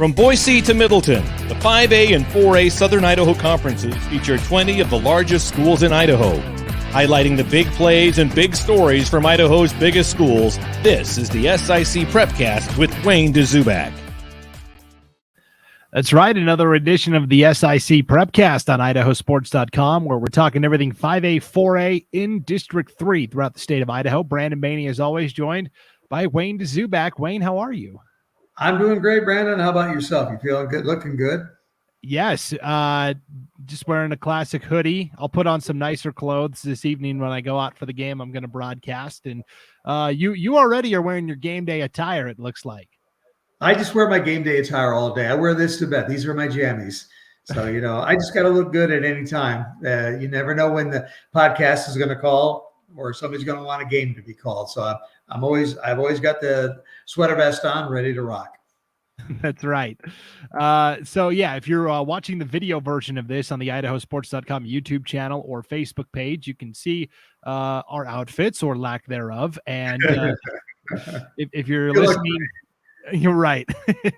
From Boise to Middleton, the 5A and 4A Southern Idaho Conferences feature 20 of the largest schools in Idaho. Highlighting the big plays and big stories from Idaho's biggest schools, this is the SIC Prepcast with Wayne Dzubak. That's right, another edition of the SIC Prepcast on IdahoSports.com, where we're talking everything 5A, 4A in District 3 throughout the state of Idaho. Brandon Baney is always joined by Wayne Dzubak. Wayne, how are you? I'm doing great, Brandon. How about yourself? You feeling good? Looking good? Yes. Just wearing a classic hoodie. I'll put on some nicer clothes this evening when I go out for the game. I'm going to broadcast. And you already are wearing your game day attire, it looks like. I just wear my game day attire all day. I wear this to bed. These are my jammies. So, I just got to look good at any time. You never know when the podcast is going to call or somebody's going to want a game to be called. So I've always got the sweater vest on, ready to rock. That's right. If you're watching the video version of this on the IdahoSports.com YouTube channel or Facebook page, you can see our outfits or lack thereof. And if you're listening, you're right.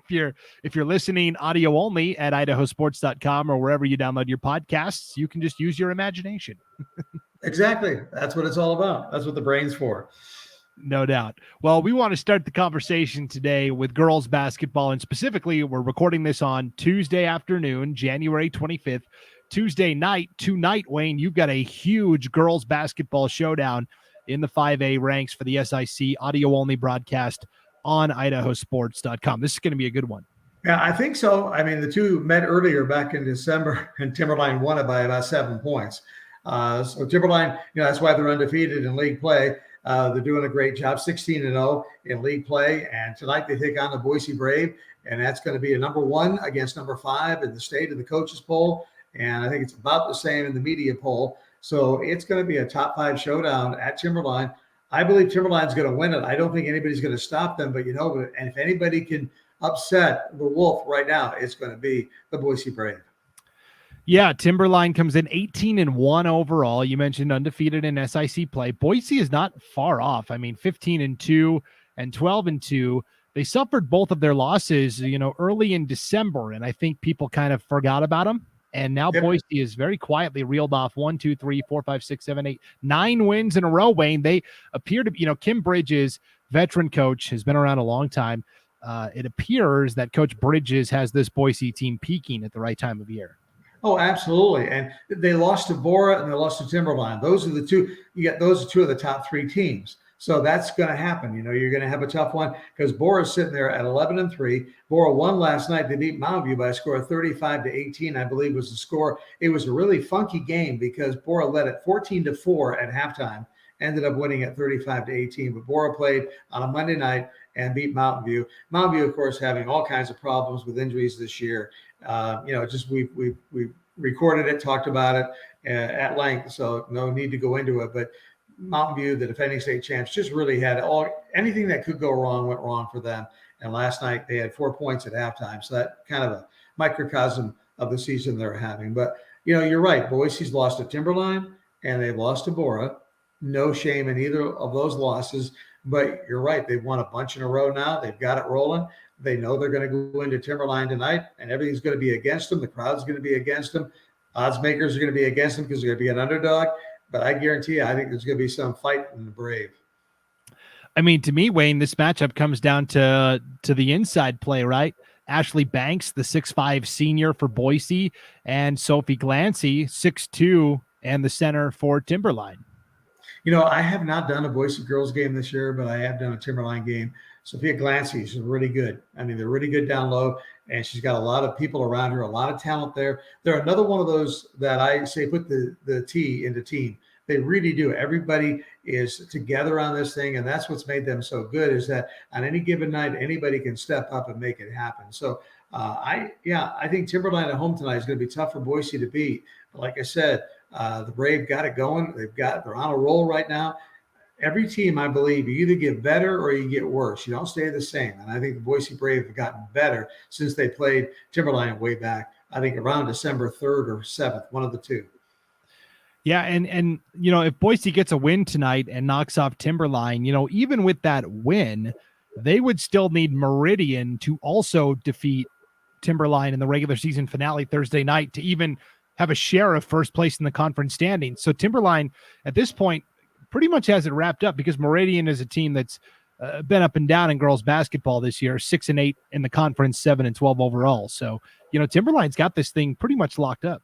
If you're listening audio only at IdahoSports.com or wherever you download your podcasts, you can just use your imagination. Exactly. That's what it's all about. That's what the brain's for. No doubt. Well, we want to start the conversation today with girls basketball, and specifically, we're recording this on Tuesday afternoon, January 25th. Tuesday night, tonight, Wayne, you've got a huge girls basketball showdown in the 5A ranks for the SIC audio-only broadcast on IdahoSports.com. This is going to be a good one. Yeah, I think so. I mean, the two met earlier back in December, and Timberline won it by about 7 points. So Timberline, that's why they're undefeated in league play. They're doing a great job, 16-0 in league play. And tonight they take on the Boise Brave, and that's going to be a number 1 against number 5 in the state of the coaches poll. And I think it's about the same in the media poll. So it's going to be a top 5 showdown at Timberline. I believe Timberline's going to win it. I don't think anybody's going to stop them, but and if anybody can upset the Wolf right now, it's going to be the Boise Brave. Yeah, Timberline comes in 18-1 overall. You mentioned undefeated in SIC play. Boise is not far off. I mean, 15-2 and 12-2. They suffered both of their losses, early in December, and I think people kind of forgot about them. And now Boise is very quietly reeled off 1, 2, 3, 4, 5, 6, 7, 8, 9 wins in a row, Wayne. They appear to be, Kim Bridges, veteran coach, has been around a long time. It appears that Coach Bridges has this Boise team peaking at the right time of year. Oh, absolutely. And they lost to Bora and they lost to Timberline. Those are the two. You got those are 2 of the top 3 teams. So that's going to happen. You're going to have a tough one because Bora's sitting there at 11-3. Bora won last night. They beat Mountain View by a score of 35-18, I believe was the score. It was a really funky game because Bora led at 14-4 at halftime, ended up winning at 35-18. But Bora played on a Monday night and beat Mountain View. Mountain View, of course, having all kinds of problems with injuries this year. We recorded it, talked about it at length, so no need to go into it. But Mountain View, the defending state champs, just really had anything that could go wrong went wrong for them. And last night they had 4 points at halftime, so that kind of a microcosm of the season they're having. But you're right. Boise's lost to Timberline and they've lost to Bora. No shame in either of those losses. But you're right. They've won a bunch in a row now. They've got it rolling. They know they're going to go into Timberline tonight, and everything's going to be against them. The crowd's going to be against them. Odds makers are going to be against them because they're going to be an underdog. But I guarantee you, I think there's going to be some fight in the Brave. I mean, to me, Wayne, this matchup comes down to the inside play, right? Ashley Banks, the 6'5" senior for Boise, and Sophie Glancy, 6'2", and the center for Timberline. I have not done a Boise girls game this year, but I have done a Timberline game. Sophia Glancy is really good. I mean, they're really good down low, and she's got a lot of people around her, a lot of talent there. They're another one of those that I say put the T into team. They really do. Everybody is together on this thing, and that's what's made them so good is that on any given night, anybody can step up and make it happen. So I think Timberline at home tonight is going to be tough for Boise to beat. But like I said, the Brave got it going. They're on a roll right now. Every team, I believe, you either get better or you get worse. You don't stay the same. And I think the Boise Brave have gotten better since they played Timberline way back, I think around December 3rd or 7th, one of the two. Yeah, and if Boise gets a win tonight and knocks off Timberline, even with that win, they would still need Meridian to also defeat Timberline in the regular season finale Thursday night to even have a share of first place in the conference standings. So Timberline at this point pretty much has it wrapped up, because Meridian is a team that's been up and down in girls basketball this year, 6-8 in the conference, 7-12 overall. So, Timberline's got this thing pretty much locked up.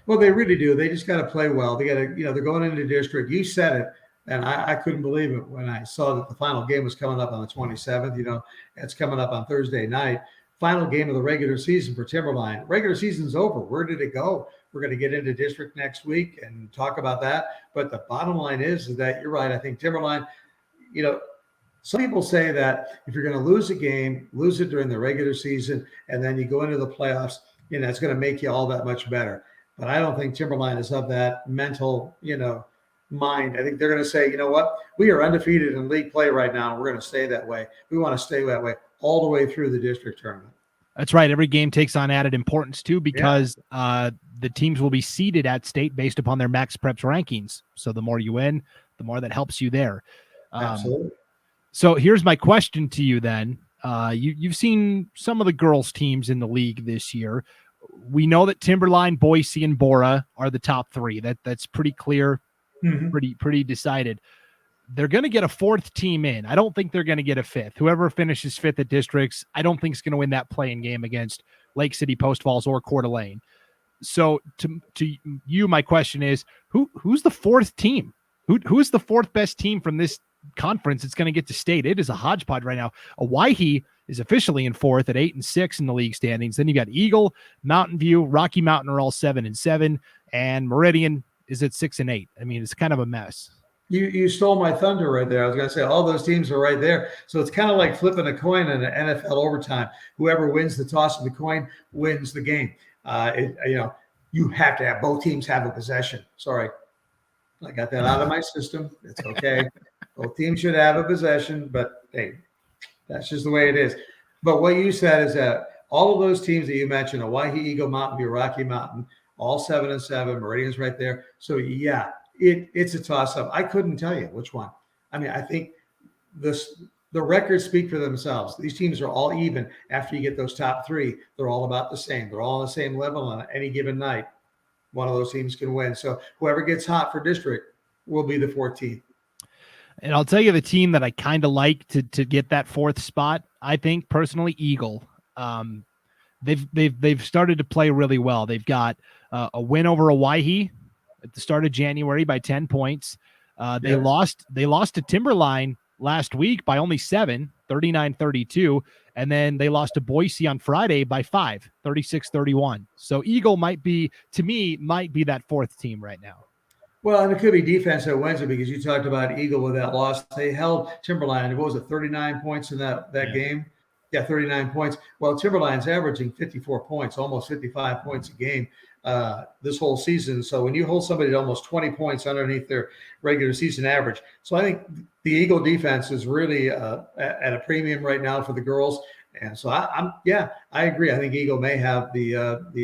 Well, they really do. They just got to play well. They got to, they're going into district. You said it, and I couldn't believe it when I saw that the final game was coming up on the 27th. It's coming up on Thursday night. Final game of the regular season for Timberline. Regular season's over. Where did it go? We're going to get into district next week and talk about that. But the bottom line is that you're right. I think Timberline, some people say that if you're going to lose a game, lose it during the regular season, and then you go into the playoffs, it's going to make you all that much better. But I don't think Timberline is of that mental, mind. I think they're going to say, you know what? We are undefeated in league play right now, and we're going to stay that way. We want to stay that way all the way through the district tournament. That's right. Every game takes on added importance, too, because the teams will be seeded at state based upon their max preps rankings. So the more you win, the more that helps you there. Absolutely. So here's my question to you then. You've seen some of the girls' teams in the league this year. We know that Timberline-Boise, and Bora are the top three. That's pretty clear, pretty decided. They're going to get a fourth team in. I don't think they're going to get a fifth. Whoever finishes fifth at districts, I don't think is going to win that play-in game against Lake City, Post Falls, or Coeur d'Alene. So to you, my question is, who's the fourth team? Who's the fourth best team from this conference that's going to get to state? It is a hodgepodge right now. Owyhee is officially in fourth at 8-6 in the league standings. Then you got Eagle, Mountain View, Rocky Mountain are all 7-7, and Meridian is at 6-8. I mean, it's kind of a mess. You stole my thunder right there. I was going to say all those teams are right there. So it's kind of like flipping a coin in an NFL overtime. Whoever wins the toss of the coin wins the game. You have to have both teams have a possession. Sorry, I got that out of my system. It's okay. Both teams should have a possession, but hey, that's just the way it is. But what you said is that all of those teams that you mentioned, Owyhee, Eagle, Mountain View, Rocky Mountain, all 7-7. Meridian's right there. So yeah. It's a toss-up. I couldn't tell you which one. I mean, I think the records speak for themselves. These teams are all even after you get those top three. They're all about the same. They're all on the same level on any given night. One of those teams can win. So whoever gets hot for district will be the 14th. And I'll tell you the team that I kind of like to get that fourth spot, I think personally, Eagle. They've started to play really well. They've got a win over Owyhee at the start of January by 10 points. They lost to Timberline last week by only 7, 39-32. And then they lost to Boise on Friday by 5, 36-31. So Eagle might be that fourth team right now. Well, and it could be defense that wins it, because you talked about Eagle with that loss. They held Timberline. What was it, 39 points in that game? Yeah, 39 points. Well, Timberline's averaging 54 points, almost 55 points a game this whole season. So when you hold somebody to almost 20 points underneath their regular season average. So I think the Eagle defense is really at a premium right now for the girls. And so I agree. I think Eagle may have the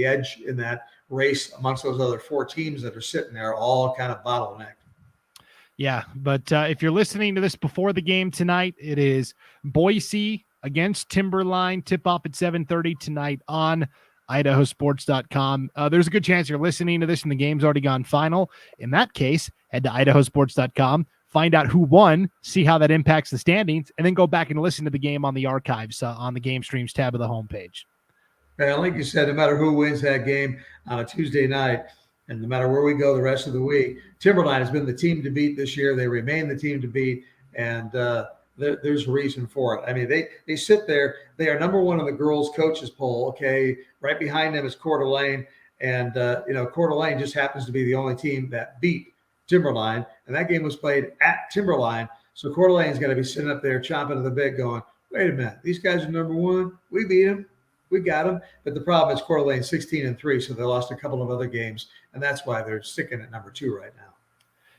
edge in that race amongst those other four teams that are sitting there all kind of bottlenecked. Yeah, but if you're listening to this before the game tonight, it is Boise against Timberline, tip-off at 7:30 tonight on IdahoSports.com. There's a good chance you're listening to this and the game's already gone final. In that case, head to IdahoSports.com, find out who won, see how that impacts the standings, and then go back and listen to the game on the archives on the Game Streams tab of the homepage. And like you said, no matter who wins that game on a Tuesday night, and no matter where we go the rest of the week, Timberline has been the team to beat this year. They remain the team to beat, and there's a reason for it. I mean, they sit there. They are number one in the girls' coaches poll. Okay, right behind them is Coeur d'Alene, and Coeur d'Alene just happens to be the only team that beat Timberline, and that game was played at Timberline. So Coeur d'Alene's got to be sitting up there chomping at the bit, going, "Wait a minute, these guys are number one. We beat them. We got them." But the problem is Coeur d'Alene 16-3, so they lost a couple of other games, and that's why they're sticking at number 2 right now.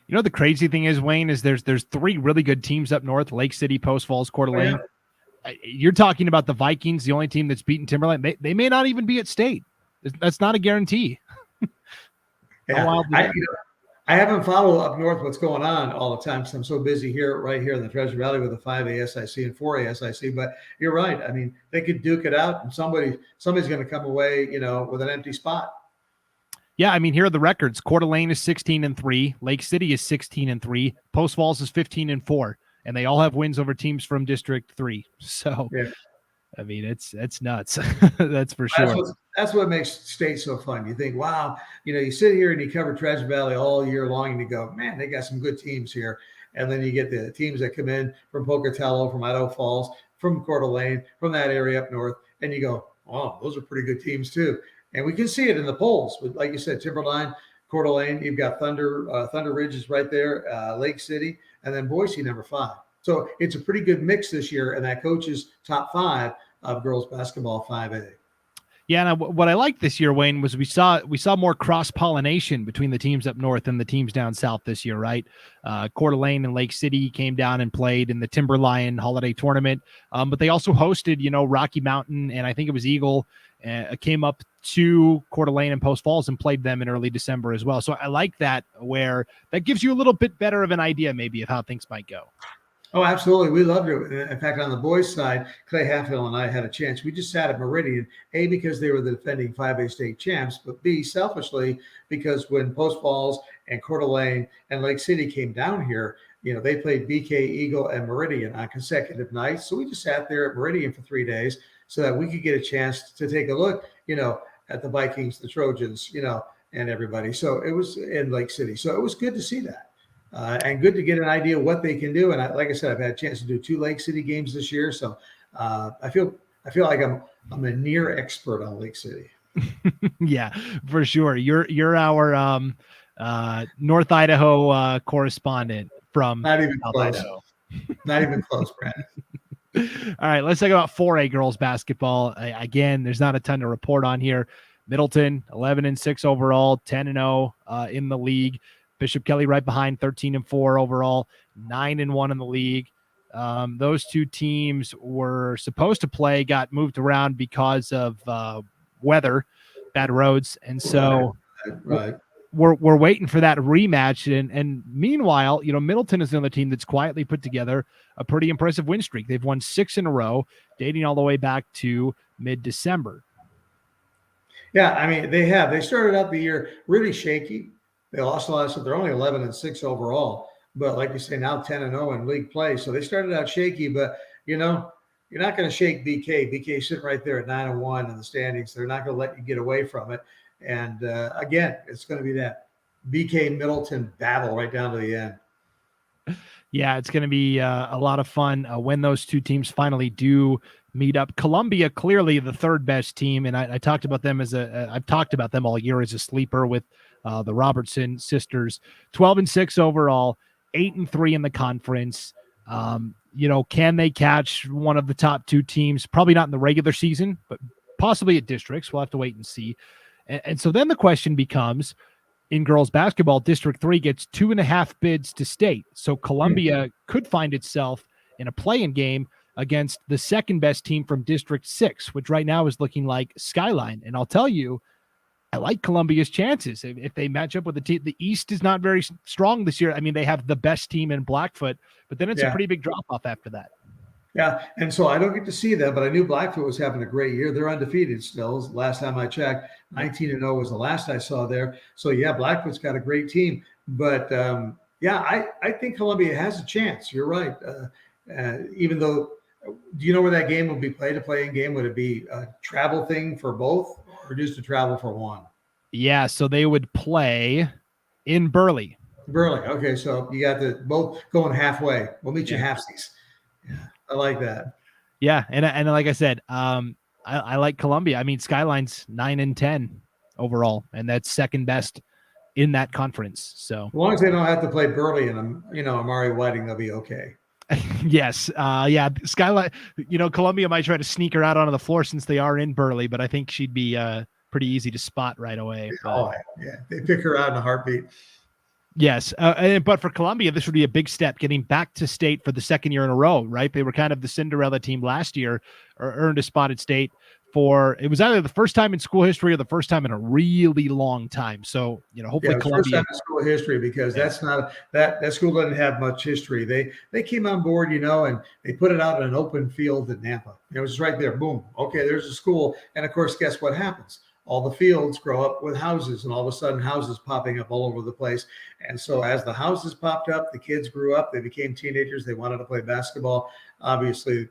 You know, the crazy thing is, Wayne, is there's 3 really good teams up north: Lake City, Post Falls, Coeur d'Alene. Oh, yeah. You're talking about the Vikings, the only team that's beaten Timberline. They may not even be at state. That's not a guarantee. Yeah. I haven't followed up north what's going on all the time because I'm so busy right here in the Treasure Valley with the 5A SIC and 4A SIC. But you're right. I mean, they could duke it out, and somebody's going to come away, with an empty spot. Yeah, I mean, here are the records. Coeur d'Alene is 16-3. Lake City is 16-3. Post Falls is 15-4, and they all have wins over teams from District 3. So, yeah. I mean, it's nuts. That's for sure. That's what makes state so fun. You think, wow, you sit here and you cover Treasure Valley all year long, and you go, man, they got some good teams here. And then you get the teams that come in from Pocatello, from Idaho Falls, from Coeur d'Alene, from that area up north, and you go, oh, those are pretty good teams too. And we can see it in the polls. With, like you said, Timberline, Coeur d'Alene, you've got Thunder Ridge is right there, Lake City, and then Boise, number 5. So it's a pretty good mix this year in that coach's top 5 of girls basketball 5A. Yeah, and what I liked this year, Wayne, was we saw more cross-pollination between the teams up north and the teams down south this year, right? Coeur d'Alene and Lake City came down and played in the Timberline Holiday Tournament, but they also hosted, Rocky Mountain, and I think it was Eagle, came up to Coeur d'Alene and Post Falls and played them in early December as well. So I like that, where that gives you a little bit better of an idea maybe of how things might go. Oh, absolutely. We loved it. In fact, on the boys' side, Clay Hatfield and I had a chance. We just sat at Meridian, A, because they were the defending 5A state champs, but B, selfishly, because when Post Falls and Coeur d'Alene and Lake City came down here, they played BK, Eagle, and Meridian on consecutive nights. So we just sat there at Meridian for 3 days so that we could get a chance to take a look, at the Vikings, the Trojans, and everybody. So it was in Lake City. So it was good to see that. And good to get an idea of what they can do. And like I said, I've had a chance to do 2 Lake City games this year. So I feel like I'm a near expert on Lake City. Yeah, for sure. You're our North Idaho correspondent from Not even South close. Idaho. Not even close, Brandon. All right, let's talk about 4A girls basketball. Again, there's not a ton to report on here. Middleton, 11-6 overall, 10-0 in the league. Bishop Kelly right behind, 13-4 overall, 9-1 in the league. Those 2 teams were supposed to play, got moved around because of weather, bad roads, and so right. We're waiting for that rematch. And meanwhile, Middleton is another team that's quietly put together a pretty impressive win streak. They've won 6 in a row, dating all the way back to mid-December. Yeah, I mean, they have. They started out the year really shaky. They lost a lot, so they're only 11-6 overall. But like you say, now 10-0 in league play. So they started out shaky, but you're not going to shake BK. BK sitting right there at 9-1 in the standings. They're not going to let you get away from it. And again, it's going to be that BK Middleton battle right down to the end. Yeah, it's going to be a lot of fun when those 2 teams finally do meet up. Columbia, clearly the 3rd best team, and I talked about them I've talked about them all year as a sleeper with the Robertson sisters. 12-6 overall, 8-3 in the conference. Can they catch one of the top 2 teams? Probably not in the regular season, but possibly at districts. We'll have to wait and see. And so then the question becomes, in girls basketball, District 3 gets 2.5 bids to state. So Columbia could find itself in a play-in game against the 2nd best team from District 6, which right now is looking like Skyline. And I'll tell you, I like Columbia's chances. If they match up with the team, the East is not very strong this year. I mean, they have the best team in Blackfoot, but then it's a pretty big drop-off after that. Yeah, and so I don't get to see them, but I knew Blackfoot was having a great year. They're undefeated still. Last time I checked, 19-0 was the last I saw there. So, yeah, Blackfoot's got a great team. But, I think Columbia has a chance. You're right. Even though – do you know where that game will be played, a play-in game? Would it be a travel thing for both or just a travel for one? Yeah, so they would play in Burley. Okay, so you got the both going halfway. We'll meet you halfsies. Yeah. I like that. Yeah, and like I said, I like Columbia. I mean, Skyline's 9-10 overall, and that's 2nd best in that conference. So as long as they don't have to play Burley and Amari Whiting, they'll be okay. Yes, Skyline. Columbia might try to sneak her out onto the floor since they are in Burley, but I think she'd be pretty easy to spot right away. Oh yeah, they pick her out in a heartbeat. Yes, but for Columbia, this would be a big step, getting back to state for the 2nd year in a row, right? They were kind of the Cinderella team last year, or earned a spot at state. it was either the first time in school history or the first time in a really long time. So, hopefully First time Columbia. in school history, because that's not that school doesn't have much history. They came on board, and they put it out in an open field in Nampa. It was right there. Boom. Okay, there's a school. And of course, guess what happens? All the fields grow up with houses, and all of a sudden houses popping up all over the place. And so as the houses popped up, the kids grew up, they became teenagers, they wanted to play basketball. Obviously,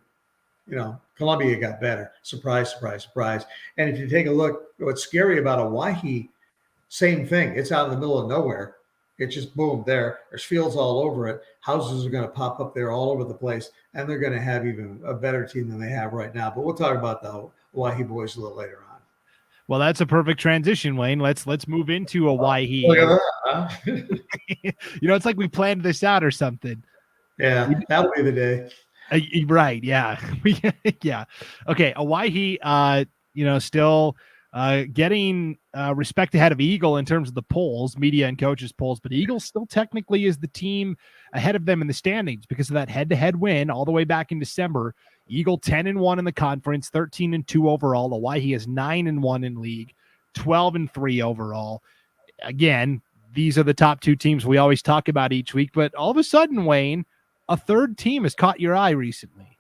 Columbia got better. Surprise, surprise, surprise. And if you take a look, what's scary about Owyhee, same thing. It's out in the middle of nowhere. It's just boom, there's fields all over it. Houses are going to pop up there all over the place, and they're going to have even a better team than they have right now. But we'll talk about the Owyhee boys a little later on. Well, that's a perfect transition, Wayne. Let's move into Owyhee. Look at that, huh? It's like we planned this out or something. Yeah, that'll be the day. Right. Yeah. Yeah. Okay. Owyhee, still getting respect ahead of Eagle in terms of the polls, media and coaches polls, but Eagle still technically is the team ahead of them in the standings because of that head-to-head win all the way back in December. Eagle 10-1 in the conference, 13-2 overall. Owyhee is 9-1 in league, 12-3 overall. Again, these are the top two teams we always talk about each week, but all of a sudden, Wayne, a third team has caught your eye recently.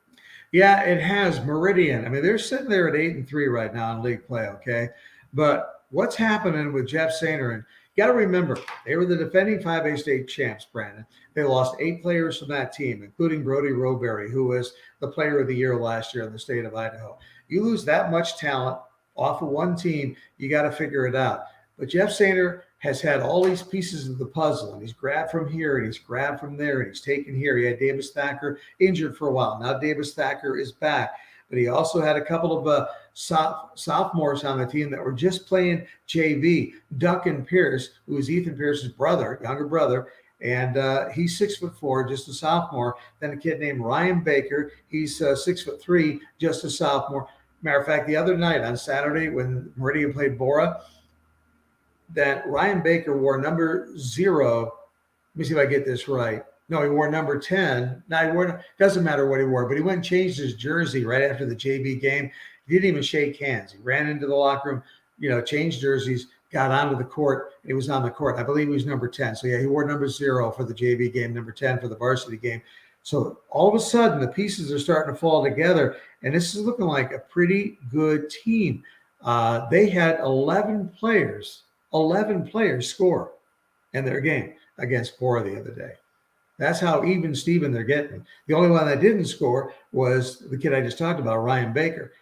Yeah, it has. Meridian. I mean, they're sitting there at 8-3 right now in league play, okay? But what's happening with Jeff Sainer? And you got to remember, they were the defending 5A state champs, Brandon. They lost 8 players from that team, including Brody Roberry, who was the player of the year last year in the state of Idaho. You lose that much talent off of one team, you got to figure it out. But Jeff Sainer has had all these pieces of the puzzle, and he's grabbed from here, and he's grabbed from there, and he's taken here. He had Davis Thacker injured for a while. Now Davis Thacker is back. But he also had a couple of sophomores on the team that were just playing JV. Duncan Pierce, who is Ethan Pierce's younger brother, and he's 6'4", just a sophomore. Then a kid named Ryan Baker, he's 6'3", just a sophomore. Matter of fact, the other night on Saturday when Meridian played Bora, that Ryan Baker wore number 0. Let me see if I get this right. No, he wore number 10. Now, doesn't matter what he wore, but he went and changed his jersey right after the JV game. He didn't even shake hands. He ran into the locker room, changed jerseys, got onto the court. He was on the court. I believe he was number 10. So, yeah, he wore number 0 for the JV game, number 10 for the varsity game. So, all of a sudden, the pieces are starting to fall together, and this is looking like a pretty good team. They had 11 players score in their game against Bora the other day. That's how even Steven they're getting. The only one that didn't score was the kid I just talked about, Ryan Baker.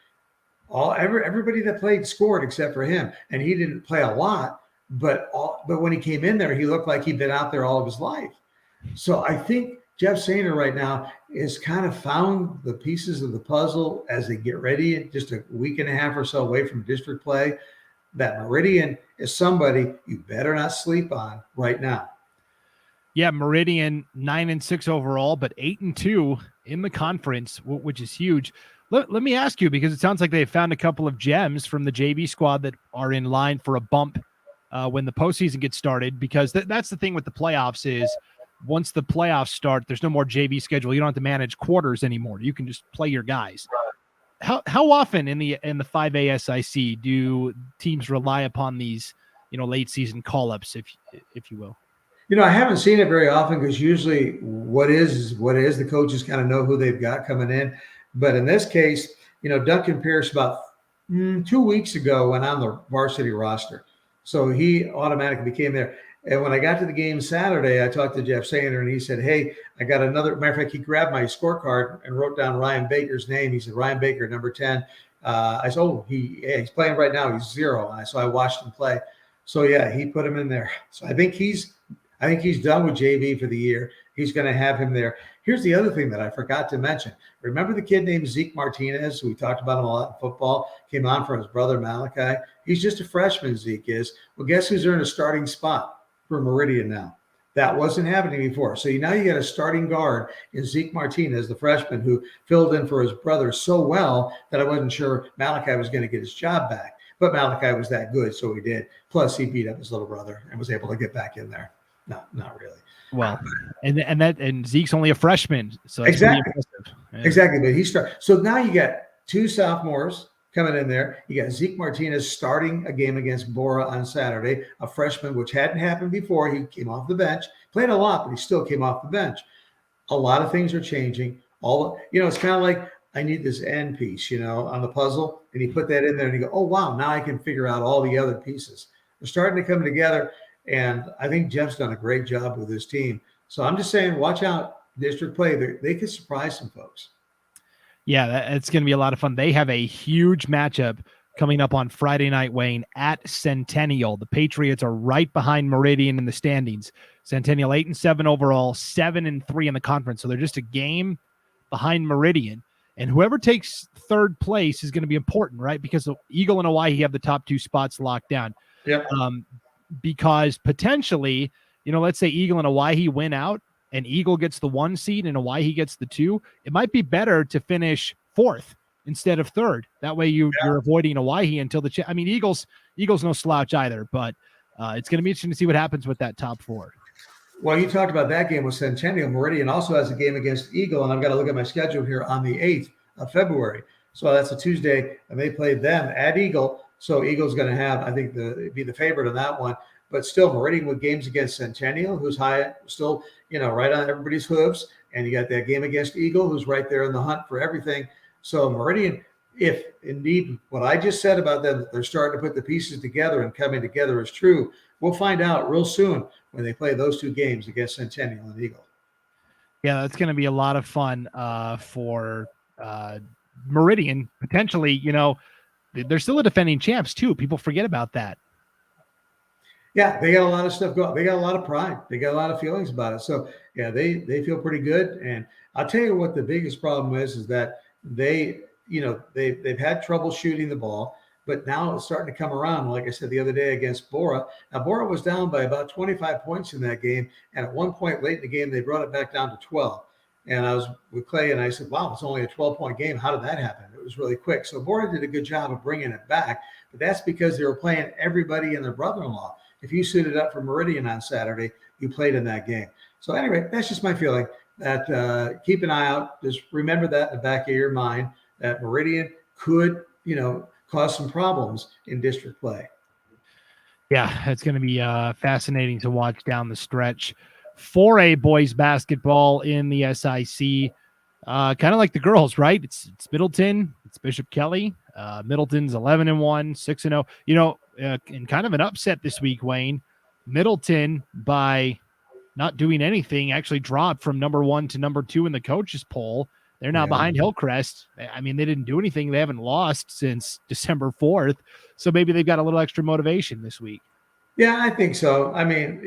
Everybody that played scored except for him, and he didn't play a lot. But when he came in there, he looked like he'd been out there all of his life. So I think Jeff Sainer right now is kind of found the pieces of the puzzle as they get ready, just a week and a half or so away from district play. That Meridian is somebody you better not sleep on right now. Yeah, Meridian 9-6 overall, but 8-2 in the conference, which is huge. Let me ask you, because it sounds like they found a couple of gems from the JV squad that are in line for a bump when the postseason gets started, because that's the thing with the playoffs is once the playoffs start, there's no more JV schedule. You don't have to manage quarters anymore. You can just play your guys. How often in the 5A SIC do teams rely upon these, late season call-ups, if you will? I haven't seen it very often because usually what is the coaches kind of know who they've got coming in. But in this case, Duncan Pierce about 2 weeks ago went on the varsity roster. So he automatically became there. And when I got to the game Saturday, I talked to Jeff Sainer, and he said, hey, I got another – matter of fact, he grabbed my scorecard and wrote down Ryan Baker's name. He said, Ryan Baker, number 10. I said, oh, he's playing right now. He's 0. So I watched him play. So, yeah, he put him in there. So I think he's done with JV for the year. He's going to have him there. Here's the other thing that I forgot to mention. Remember the kid named Zeke Martinez, who we talked about him a lot in football, came on for his brother Malachi? He's just a freshman, Zeke is. Well, guess who's earned a starting spot for Meridian now? That wasn't happening before. So now you got a starting guard in Zeke Martinez, the freshman, who filled in for his brother so well that I wasn't sure Malachi was going to get his job back. But Malachi was that good, so he did. Plus, he beat up his little brother and was able to get back in there. No, not really. Well, and Zeke's only a freshman, so that's exactly. pretty impressive. Yeah. Exactly, but he started. So now you got 2 sophomores coming in there. You got Zeke Martinez starting a game against Bora on Saturday, a freshman, which hadn't happened before. He came off the bench, played a lot, but he still came off the bench. A lot of things are changing. It's kind of like I need this end piece, on the puzzle, and you put that in there and you go, oh, wow, now I can figure out all the other pieces. They're starting to come together, and I think Jeff's done a great job with his team. So I'm just saying, watch out, district play. They could surprise some folks. Yeah, it's going to be a lot of fun. They have a huge matchup coming up on Friday night, Wayne, at Centennial. The Patriots are right behind Meridian in the standings. Centennial 8-7 overall, 7-3 in the conference. So they're just a game behind Meridian. And whoever takes third place is going to be important, right? Because Eagle and Hawaii have the top 2 spots locked down. Yeah. Because potentially, let's say Eagle and Hawaii win out and Eagle gets the 1 seed and Hawaii gets the 2. It might be better to finish 4th instead of 3rd. That way you're avoiding Hawaii until Eagles no slouch either, but it's going to be interesting to see what happens with that top 4. Well, you talked about that game with Centennial. Meridian also has a game against Eagle, and I've got to look at my schedule here on the 8th of February. So that's a Tuesday, and they play them at Eagle. So Eagle's going to have, I think, be the favorite in that one. But still, Meridian with games against Centennial, who's high, still, right on everybody's hooves. And you got that game against Eagle, who's right there in the hunt for everything. So Meridian, if indeed what I just said about them, that they're starting to put the pieces together and coming together is true, we'll find out real soon when they play those 2 games against Centennial and Eagle. Yeah, that's going to be a lot of fun for Meridian. Potentially, they're still a defending champs too. People forget about that. Yeah, they got a lot of stuff going. They got a lot of pride. They got a lot of feelings about it. So, yeah, they feel pretty good. And I'll tell you what the biggest problem is that they've had trouble shooting the ball. But now it's starting to come around. Like I said the other day against Bora. Now, Bora was down by about 25 points in that game. And at one point late in the game, they brought it back down to 12. And I was with Clay, and I said, wow, it's only a 12-point game. How did that happen? It was really quick. So Bora did a good job of bringing it back. But that's because they were playing everybody and their brother-in-law. If you suited up for Meridian on Saturday, you played in that game. So anyway, that's just my feeling that keep an eye out. Just remember that in the back of your mind that Meridian could, cause some problems in district play. Yeah, it's going to be fascinating to watch down the stretch. 4A boys basketball in the SIC, kind of like the girls, right? It's Middleton, it's Bishop Kelly. Middleton's 11-1, 6-0. And kind of an upset this week, Wayne. Middleton, by not doing anything, actually dropped from number 1 to number 2 in the coaches poll. They're now behind Hillcrest. I mean, they didn't do anything. They haven't lost since December 4th. So maybe they've got a little extra motivation this week. Yeah, I think so. I mean,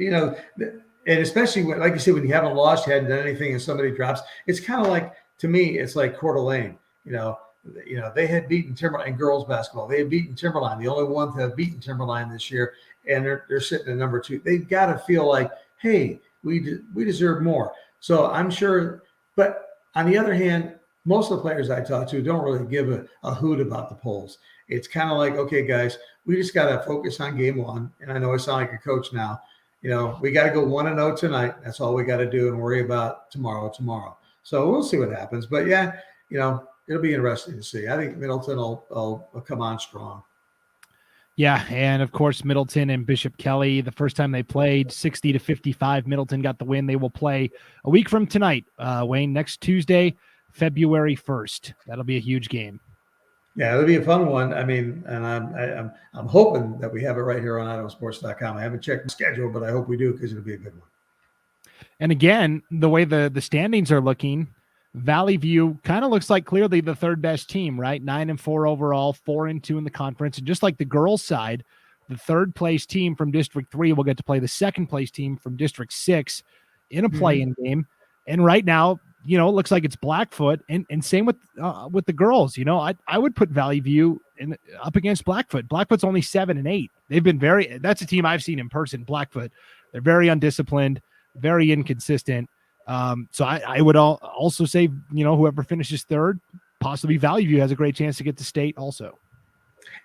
and especially when, like you said, when you haven't lost, you hadn't done anything, and somebody drops, it's kind of like, to me, it's like Coeur d'Alene. They had beaten Timberline in girls basketball. They had beaten Timberline, the only one to have beaten Timberline this year, and they're sitting at number 2. They've got to feel like, hey, we deserve more. So I'm sure, but on the other hand, most of the players I talk to don't really give a hoot about the polls. It's kind of like, okay, guys, we just got to focus on game 1. And I know I sound like a coach now. We got to go 1-0 tonight. That's all we got to do and worry about tomorrow. So we'll see what happens. But yeah, it'll be interesting to see. I think Middleton will come on strong. Yeah, and of course, Middleton and Bishop Kelly, the first time they played, 60-55, Middleton got the win. They will play a week from tonight, Wayne, next Tuesday, February 1st. That'll be a huge game. Yeah, it'll be a fun one. I mean, and I'm hoping that we have it right here on IdahoSports.com. I haven't checked the schedule, but I hope we do because it'll be a good one. And again, the way the standings are looking, Valley View kind of looks like clearly the third best team, right? 9-4 overall, 4-2 in the conference. And just like the girls' side, the third place team from District 3 will get to play the second place team from District 6 in a play-in game. And right now, it looks like it's Blackfoot, and same with the girls. I would put Valley View up against Blackfoot. Blackfoot's only 7-8. They've been that's a team I've seen in person, Blackfoot. They're very undisciplined, very inconsistent. So I would also say, whoever finishes third, possibly Valley View, has a great chance to get to state also.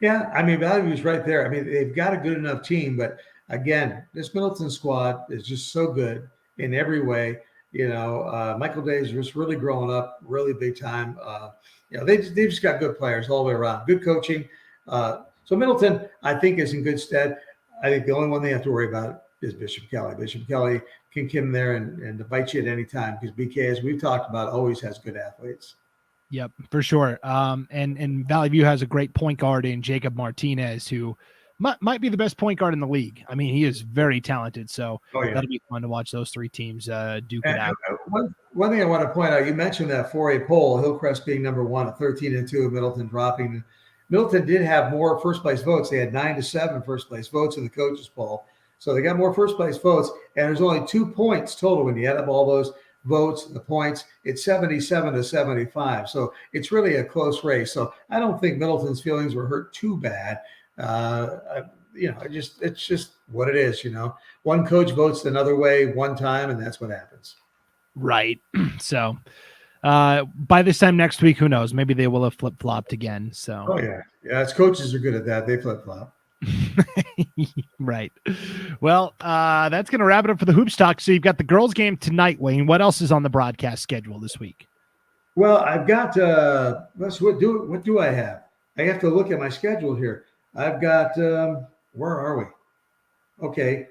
Yeah, I mean, Valley View's right there. I mean, they've got a good enough team, but again, this Middleton squad is just so good in every way. Michael Day is just really growing up, really big time. They've just got good players all the way around, good coaching. So Middleton, I think, is in good stead. I think the only one they have to worry about is Bishop Kelly. Bishop Kelly can come there and bite you at any time because BK, as we've talked about, always has good athletes. Yep, for sure. And Valley View has a great point guard in Jacob Martinez, who might be the best point guard in the league. I mean, he is very talented. So that'll be fun to watch those three teams duke it out. One thing I want to point out, you mentioned that 4A poll, Hillcrest being number one at 13-2, Middleton dropping. Middleton did have more first place votes. They had 9-7 first place votes in the coaches poll. So they got more first place votes, and there's only 2 points total when you add up all those votes, the points. It's 77-75. So it's really a close race. So I don't think Middleton's feelings were hurt too bad. It's just what it is. One coach votes another way one time, and that's what happens. Right. So by this time next week, who knows? Maybe they will have flip-flopped again. So. Oh yeah. As coaches are good at that. They flip-flop. Right. Well, that's going to wrap it up for the Hoops Talk. So you've got the girls game tonight, Wayne. What else is on the broadcast schedule this week? Well, I've got what do I have? I have to look at my schedule here. I've got where are we? Okay.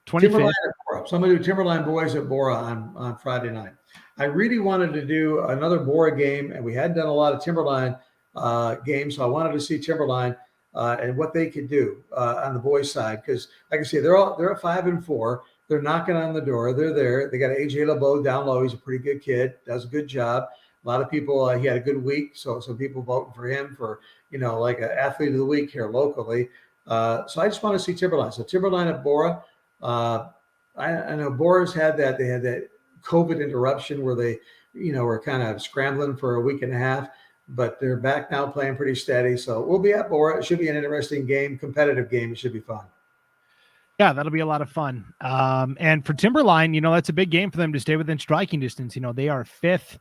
25th. Timberline at Bora. So I'm going to do Timberline-Boise at Bora on Friday night. I really wanted to do another Bora game, and we hadn't done a lot of Timberline games, so I wanted to see Timberline and what they could do on the boys' side, because, like I say, they're at 5-4. They're knocking on the door. They're there. They got AJ LeBeau down low. He's a pretty good kid. Does a good job. A lot of people. He had a good week, so some people voting for him for like an athlete of the week here locally. So I just want to see Timberline. So Timberline at Bora. I know Bora's had that. They had that COVID interruption where they, were kind of scrambling for a week and a half, but they're back now playing pretty steady. So we'll be at Bora. It should be an interesting game, competitive game. It should be fun. Yeah, that'll be a lot of fun. And for Timberline, that's a big game for them to stay within striking distance. They are 5th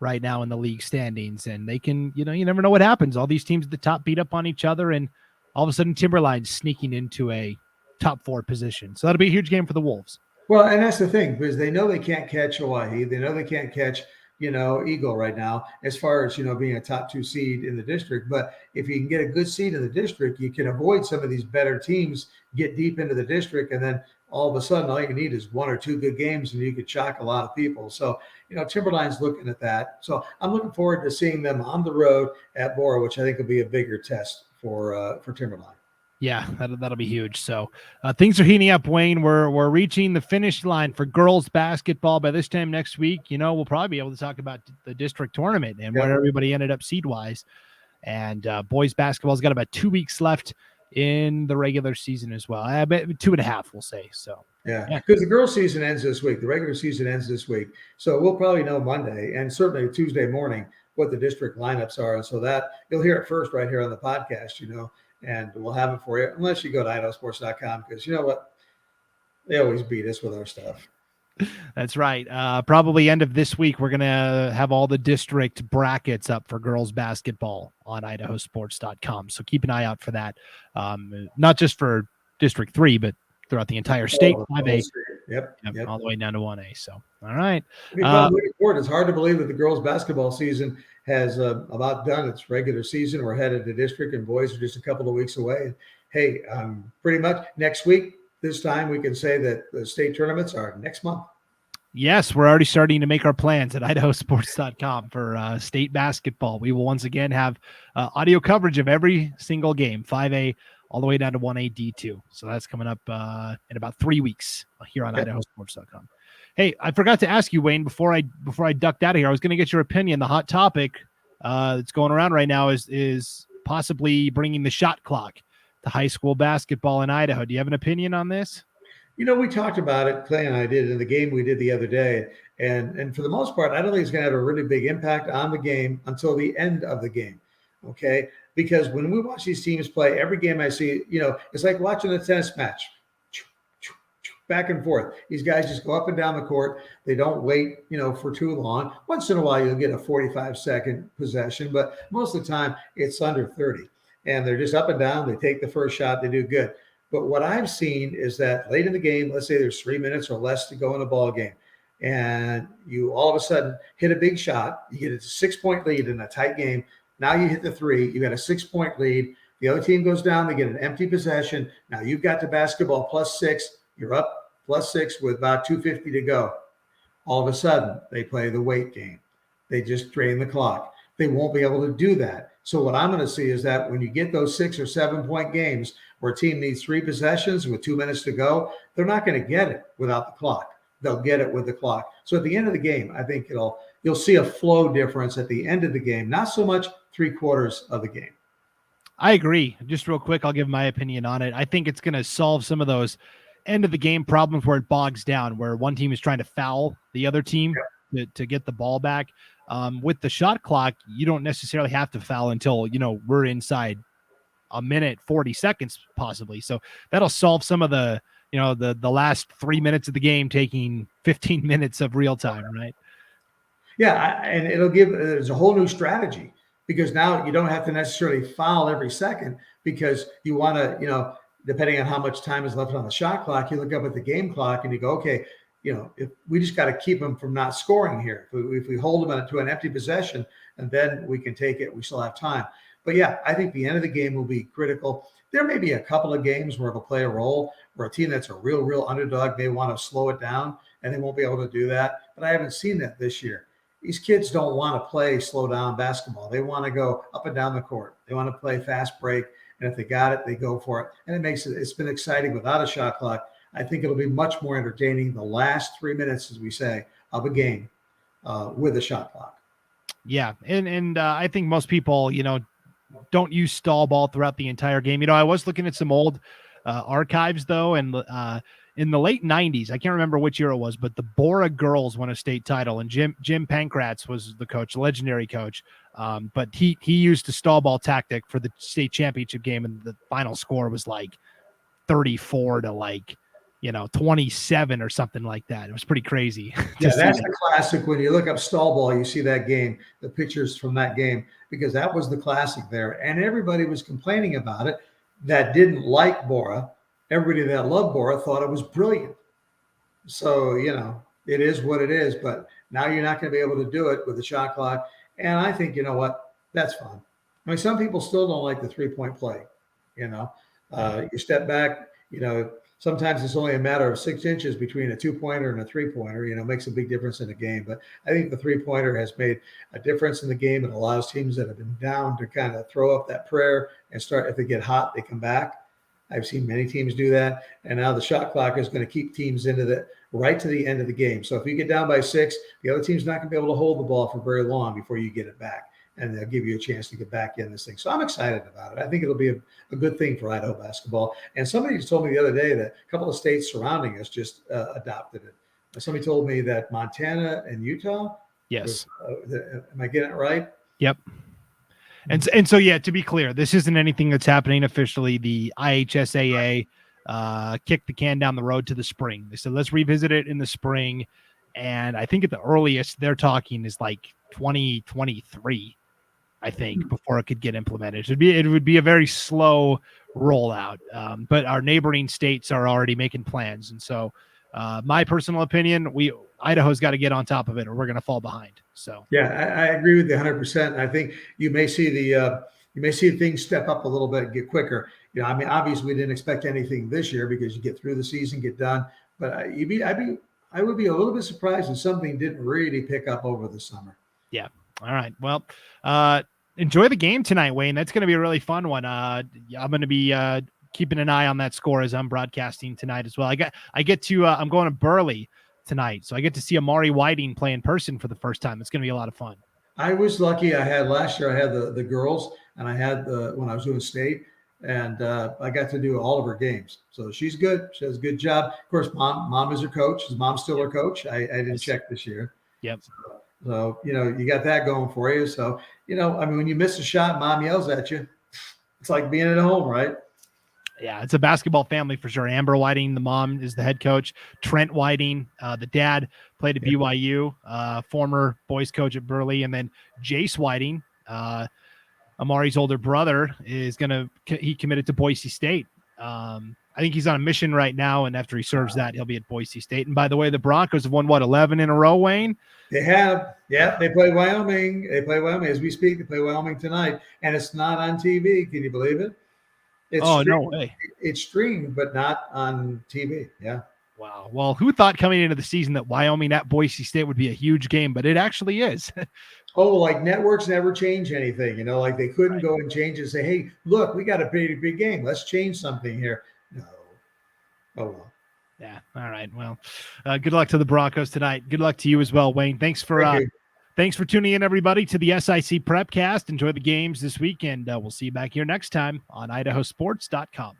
right now in the league standings, and they can, you never know what happens. All these teams at the top beat up on each other, and all of a sudden Timberline's sneaking into a top 4 position. So that'll be a huge game for the Wolves. Well, and that's the thing, because they know they can't catch Hawaii. They know they can't catch, Eagle right now, as far as, being a top 2 seed in the district. But if you can get a good seed in the district, you can avoid some of these better teams, get deep into the district, and then all of a sudden, all you need is 1 or 2 good games, and you could shock a lot of people. So, Timberline's looking at that. So I'm looking forward to seeing them on the road at Bora, which I think will be a bigger test for Timberline. Yeah, that'll be huge. So things are heating up, Wayne. We're reaching the finish line for girls basketball. By this time next week, we'll probably be able to talk about the district tournament and where everybody ended up seed-wise. And boys basketball's got about 2 weeks left in the regular season as well. I bet 2.5, we'll say. So yeah, because the girls' season ends this week. The regular season ends this week. So we'll probably know Monday and certainly Tuesday morning what the district lineups are. And so that you'll hear it first right here on the podcast, and we'll have it for you, unless you go to IdahoSports.com, because you know what? They always beat us with our stuff. That's right. Probably end of this week, we're going to have all the district brackets up for girls basketball on IdahoSports.com. So keep an eye out for that. Not just for District 3, but throughout the entire state. 5A. Yep. All the way down to 1A. So, all right. It's hard to believe that the girls basketball season has about done its regular season. We're headed to district, and boys are just a couple of weeks away. Hey, pretty much next week, this time we can say that the state tournaments are next month. Yes, we're already starting to make our plans at IdahoSports.com for state basketball. We will once again have audio coverage of every single game, 5A all the way down to 1A D2. So that's coming up in about 3 weeks here on IdahoSports.com. Hey, I forgot to ask you, Wayne, before I ducked out of here, I was going to get your opinion. The hot topic that's going around right now is possibly bringing the shot clock to high school basketball in Idaho. Do you have an opinion on this? We talked about it, Clay and I did, in the game we did the other day. And for the most part, I don't think it's going to have a really big impact on the game until the end of the game. Okay? Because when we watch these teams play, every game I see, it's like watching a tennis match. Back and forth. These guys just go up and down the court. They don't wait, for too long. Once in a while, you'll get a 45-second possession, but most of the time it's under 30. And they're just up and down. They take the first shot. They do good. But what I've seen is that late in the game, let's say there's 3 minutes or less to go in a ball game, and you all of a sudden hit a big shot, you get a 6-point lead in a tight game. Now you hit the three, you got a 6-point lead. The other team goes down, they get an empty possession. Now you've got the basketball +6, you're up +6 with about 2:50 to go. All of a sudden, they play the wait game. They just drain the clock. They won't be able to do that. So what I'm going to see is that when you get those 6 or 7-point games where a team needs 3 possessions with 2 minutes to go, they're not going to get it without the clock. They'll get it with the clock. So at the end of the game, I think you'll see a flow difference at the end of the game, not so much 3/4 of the game. I agree. Just real quick, I'll give my opinion on it. I think it's going to solve some of those end of the game problems where it bogs down, where one team is trying to foul the other team to get the ball back. With the shot clock, you don't necessarily have to foul until, we're inside a minute, 40 seconds possibly. So that'll solve some of the last 3 minutes of the game taking 15 minutes of real time, right? Yeah, and there's a whole new strategy, because now you don't have to necessarily foul every second, because you want to, depending on how much time is left on the shot clock, you look up at the game clock and you go, okay, if we just got to keep them from not scoring here. If we hold them to an empty possession, and then we can take it, we still have time. But yeah, I think the end of the game will be critical. There may be a couple of games where it'll play a role, where a team that's a real underdog may want to slow it down, and they won't be able to do that. But I haven't seen that this year. These kids don't want to play slow down basketball. They want to go up and down the court. They want to play fast break. And if they got it, they go for it. And it's been exciting without a shot clock. I think it'll be much more entertaining the last 3 minutes, as we say, of a game with a shot clock. Yeah. And I think most people, don't use stall ball throughout the entire game. I was looking at some old archives though. And in the late 90s, I can't remember which year it was, but the Bora girls won a state title, and Jim Pankratz was the coach, legendary coach. But he used a stall ball tactic for the state championship game, and the final score was like 34 to 27 or something like that. It was pretty crazy. Yeah, that's the classic. When you look up stall ball, you see that game, the pictures from that game, because that was the classic there. And everybody was complaining about it that didn't like Bora. Everybody that loved Bora thought it was brilliant. So, it is what it is. But now you're not going to be able to do it with the shot clock. And I think, you know what? That's fun. I mean, some people still don't like the 3-point play. You step back, sometimes it's only a matter of 6 inches between a 2-pointer and a 3-pointer, makes a big difference in the game. But I think the 3-pointer has made a difference in the game. It allows teams that have been down to kind of throw up that prayer and start. If they get hot, they come back. I've seen many teams do that. And now the shot clock is going to keep teams right to the end of the game. So if you get down by 6, the other team's not going to be able to hold the ball for very long before you get it back. And they'll give you a chance to get back in this thing. So I'm excited about it. I think it'll be a good thing for Idaho basketball. And somebody just told me the other day that a couple of states surrounding us just adopted it. Somebody told me that Montana and Utah. Yes. Am I getting it right? Yep. And so, yeah, to be clear, this isn't anything that's happening officially. The IHSAA kicked the can down the road to the spring. They said, let's revisit it in the spring. And I think at the earliest they're talking is like 2023, I think, before it could get implemented. It would be a very slow rollout. But our neighboring states are already making plans. And so my personal opinion, Idaho's got to get on top of it or we're going to fall behind. So yeah, I agree with you 100%. I think you may see things step up a little bit and get quicker. I mean, obviously we didn't expect anything this year because you get through the season, get done. But I would be a little bit surprised if something didn't really pick up over the summer. Yeah. All right. Well, enjoy the game tonight, Wayne. That's going to be a really fun one. I'm going to be keeping an eye on that score as I'm broadcasting tonight as well. I'm going to Burley tonight, so I get to see Amari Whiting play in person for the first time. It's going to be a lot of fun. I was lucky. Last year I had the girls, and I had when I was doing state, and I got to do all of her games. So she's good. She does a good job. Of course, mom is her coach. Is mom still her coach? I didn't check this year. Yep. So you got that going for you. So I mean, when you miss a shot, mom yells at you. It's like being at home, right? Yeah, it's a basketball family for sure. Amber Whiting, the mom, is the head coach. Trent Whiting, the dad, played at BYU, former boys coach at Burley. And then Jace Whiting, Amari's older brother, he committed to Boise State. I think he's on a mission right now, and after he serves that, he'll be at Boise State. And by the way, the Broncos have won, 11 in a row, Wayne? They have. Yeah, they play Wyoming. They play Wyoming. As we speak, they play Wyoming tonight, and it's not on TV. Can you believe it? It's no streamed. way. It's streamed, but not on TV. Yeah. Wow. Well, who thought coming into the season that Wyoming at Boise State would be a huge game, but it actually is. Like networks never change anything, like they couldn't go and change and say, hey, look, we got a pretty big game. Let's change something here. No. Oh, well. Yeah. All right. Well, good luck to the Broncos tonight. Good luck to you as well, Wayne. Thanks for tuning in, everybody, to the SIC Prepcast. Enjoy the games this weekend. We'll see you back here next time on IdahoSports.com.